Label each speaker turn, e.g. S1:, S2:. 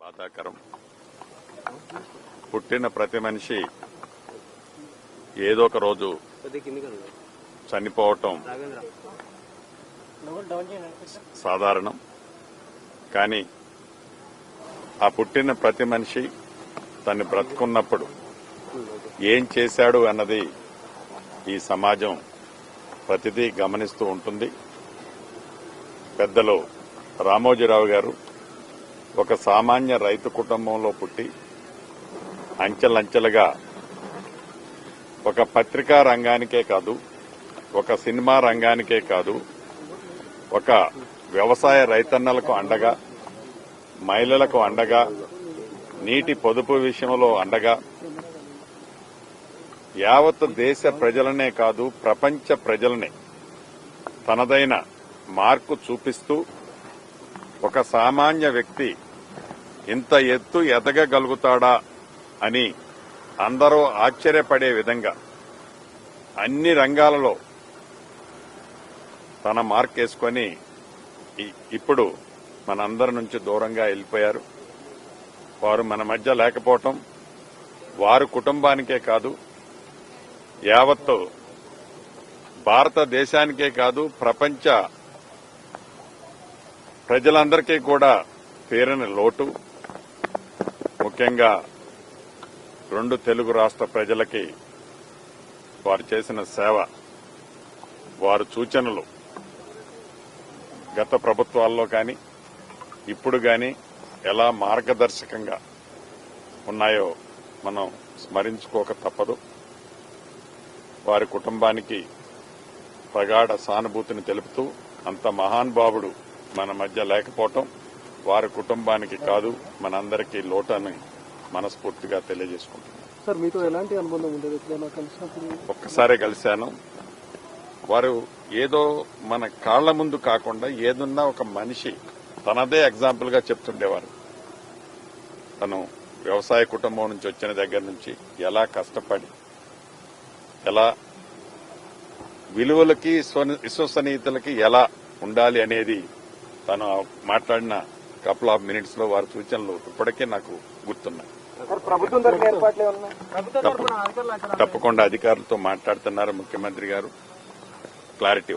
S1: బాధాకరం. పుట్టిన ప్రతి మనిషి ఏదో ఒక రోజు చనిపోవటం సాధారణం. కానీ ఆ పుట్టిన ప్రతి మనిషి తను బ్రతుకున్నప్పుడు ఏం చేశాడు అన్నది ఈ సమాజం ప్రతిదీ గమనిస్తూ ఉంటుంది. పెద్దలు రామోజీరావు గారు ఒక సామాన్య రైతు కుటుంబంలో పుట్టి అంచెలంచెలుగా ఒక పత్రికా రంగానికే కాదు, ఒక సినిమా రంగానికే కాదు, ఒక వ్యవసాయ రైతన్నలకు అండగా, మహిళలకు అండగా, నీటి పొదుపు విషయంలో అండగా, యావత్ దేశ ప్రజలనే కాదు ప్రపంచ ప్రజలనే తనదైన మార్కు చూపిస్తూ ఒక సామాన్య వ్యక్తి ఇంత ఎత్తు ఎదగగలుగుతాడా అని అందరూ ఆశ్చర్యపడే విధంగా అన్ని రంగాలలో తన మార్కేసుకొని ఇప్పుడు మనందరి నుంచి దూరంగా వెళ్లిపోయారు. వారు మన మధ్య లేకపోవటం వారి కుటుంబానికే కాదు, యావత్తు భారతదేశానికే కాదు ప్రపంచ ప్రజలందరికీ కూడా తీరని లోటు. ముఖ్యంగా రెండు తెలుగు రాష్ట్ర ప్రజలకి వారు చేసిన సేవ, వారు సూచనలు గత ప్రభుత్వాల్లో కానీ ఇప్పుడు కానీ ఎలా మార్గదర్శకంగా ఉన్నాయో మనం స్మరించుకోక తప్పదు. వారి కుటుంబానికి ప్రగాఢ సానుభూతిని తెలుపుతూ అంత మహానుభావుడు మన మధ్య లేకపోవటం వారి కుటుంబానికి కాదు మనందరికీ లోటని మనస్ఫూర్తిగా తెలియజేసుకుంటున్నాను.
S2: సార్, మీతో ఎలాంటి అనుబంధం ఉండేది?
S1: ఒక్కసారే కలిశాను. వారు ఏదో మన కాళ్ల ముందు కాకుండా ఏదున్నా ఒక మనిషి తనదే ఎగ్జాంపుల్ గా చెప్తుండేవారు. తను వ్యవసాయ కుటుంబం నుంచి వచ్చిన దగ్గర నుంచి ఎలా కష్టపడి, ఎలా విలువలకి విశ్వసనీయతలకి ఎలా ఉండాలి అనేది తను మాట్లాడిన కపుల్ ఆఫ్ మినిట్స్ లో వారి సూచనలు ఇప్పటికే నాకు గుర్తున్నాయి. తప్పకుండా అధికారులతో మాట్లాడుతున్నారు ముఖ్యమంత్రి గారు. క్లారిటీ